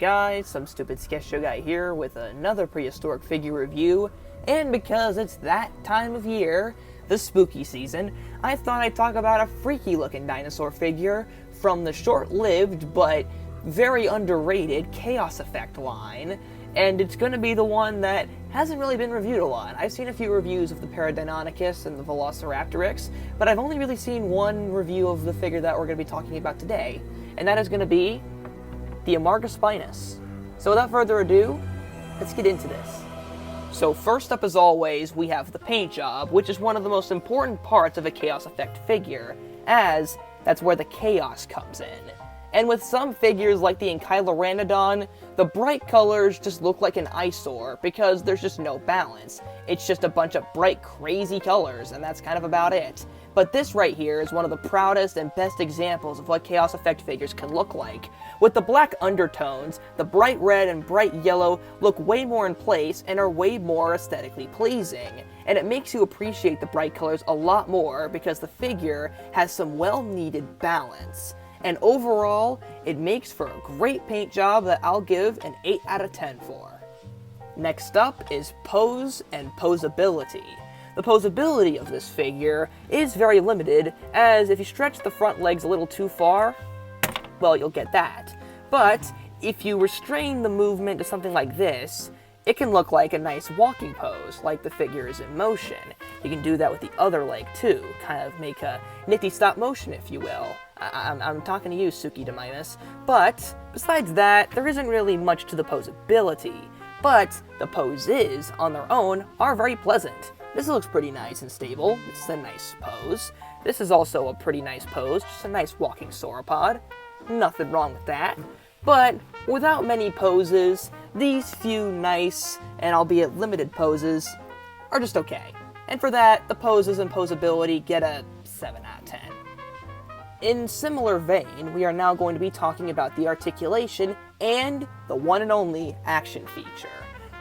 guys, some stupid sketch show guy here with another prehistoric figure review, and because it's that time of year, the spooky season, I thought I'd talk about a freaky looking dinosaur figure from the short-lived but very underrated Chaos Effect line, and it's going to be the one that hasn't really been reviewed a lot. I've seen a few reviews of the Paradeinonychus and the Velociraptorix, but I've only really seen one review of the figure that we're going to be talking about today, and that is going to be the Amargospinus. So without further ado, let's get into this. So first up, as always, we have the paint job, which is one of the most important parts of a Chaos Effect figure, as that's where the chaos comes in. And with some figures like the Enchilorhamnodon, the bright colors just look like an eyesore because there's just no balance. It's just a bunch of bright, crazy colors, and that's kind of about it. But this right here is one of the proudest and best examples of what Chaos Effect figures can look like. With the black undertones, the bright red and bright yellow look way more in place and are way more aesthetically pleasing. And it makes you appreciate the bright colors a lot more because the figure has some well-needed balance. And overall, it makes for a great paint job that I'll give an 8 out of 10 for. Next up is pose and posability. The posability of this figure is very limited, as if you stretch the front legs a little too far, well, you'll get that. But if you restrain the movement to something like this, it can look like a nice walking pose, like the figure is in motion. You can do that with the other leg too, kind of make a nifty stop motion, if you will. I'm talking to you, Suki Demimus. But besides that, there isn't really much to the posability. But the poses, on their own, are very pleasant. This looks pretty nice and stable. This is a nice pose. This is also a pretty nice pose, just a nice walking sauropod. Nothing wrong with that. But without many poses, these few nice and albeit limited poses are just okay. And for that, the poses and posability get a 7 out of 10. In similar vein, we are now going to be talking about the articulation and the one and only action feature.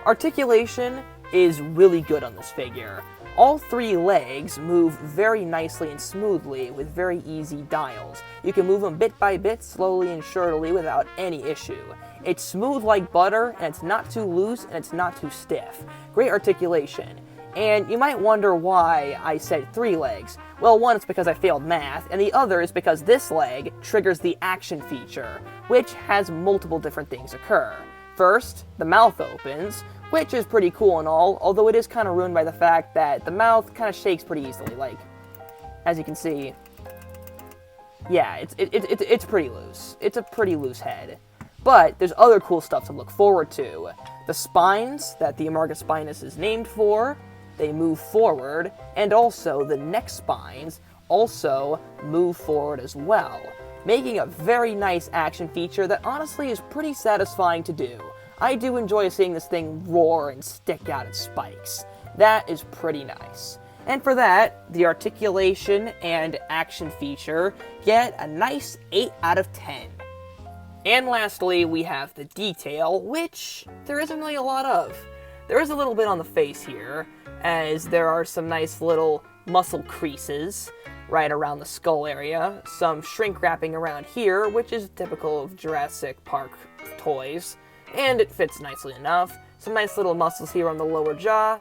Articulation is really good on this figure. All 3 legs move very nicely and smoothly with very easy dials. You can move them bit by bit, slowly and surely, without any issue. It's smooth like butter, and it's not too loose, and it's not too stiff. Great articulation. And you might wonder why I said 3 legs. Well, one, it's because I failed math, and the other is because this leg triggers the action feature, which has multiple different things occur. First, the mouth opens, which is pretty cool and all, although it is kind of ruined by the fact that the mouth kind of shakes pretty easily. Like, as you can see, yeah, it's pretty loose. It's a pretty loose head. But there's other cool stuff to look forward to. The spines that the Amargospinus is named for, they move forward, and also the neck spines also move forward as well, making a very nice action feature that honestly is pretty satisfying to do. I do enjoy seeing this thing roar and stick out its spikes. That is pretty nice. And for that, the articulation and action feature get a nice 8 out of 10. And lastly, we have the detail, which there isn't really a lot of. There is a little bit on the face here, as there are some nice little muscle creases right around the skull area, some shrink wrapping around here, which is typical of Jurassic Park toys, and it fits nicely enough. Some nice little muscles here on the lower jaw,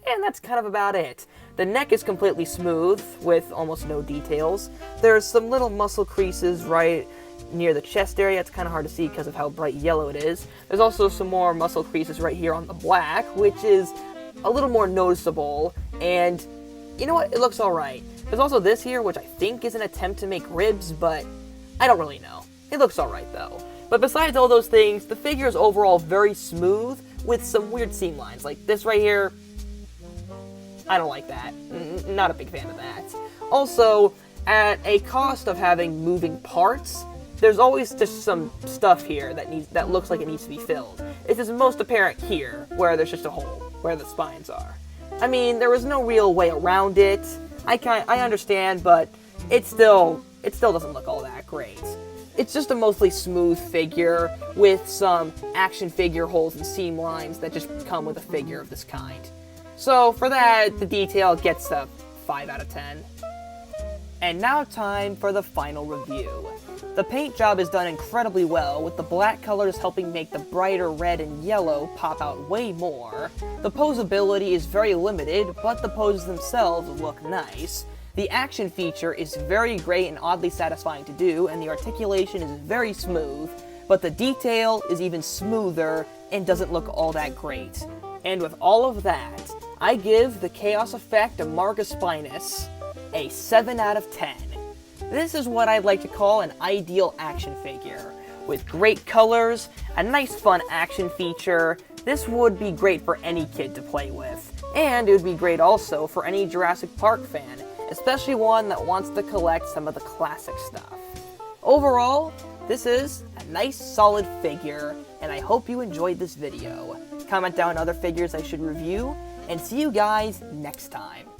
and that's kind of about it. The neck is completely smooth, with almost no details. There's some little muscle creases right near the chest area. It's kind of hard to see because of how bright yellow it is. There's also some more muscle creases right here on the black, which is a little more noticeable, and you know what? It looks alright. There's also this here, which I think is an attempt to make ribs, but I don't really know. It looks alright though. But besides all those things, the figure is overall very smooth with some weird seam lines. Like this right here, I don't like that. Not a big fan of that. Also, at a cost of having moving parts, there's always just some stuff here that looks like it needs to be filled. This is most apparent here, where there's just a hole where the spines are. I mean, there was no real way around it. I understand, but it still doesn't look all that great. It's just a mostly smooth figure with some action figure holes and seam lines that just come with a figure of this kind. So for that, the detail gets a 5 out of 10. And now time for the final review. The paint job is done incredibly well, with the black colors helping make the brighter red and yellow pop out way more. The posability is very limited, but the poses themselves look nice. The action feature is very great and oddly satisfying to do, and the articulation is very smooth, but the detail is even smoother and doesn't look all that great. And with all of that, I give the Chaos Effect Amargospinus a 7 out of 10. This is what I'd like to call an ideal action figure. With great colors, a nice fun action feature, this would be great for any kid to play with. And it would be great also for any Jurassic Park fan, especially one that wants to collect some of the classic stuff. Overall, this is a nice solid figure, and I hope you enjoyed this video. Comment down other figures I should review, and see you guys next time.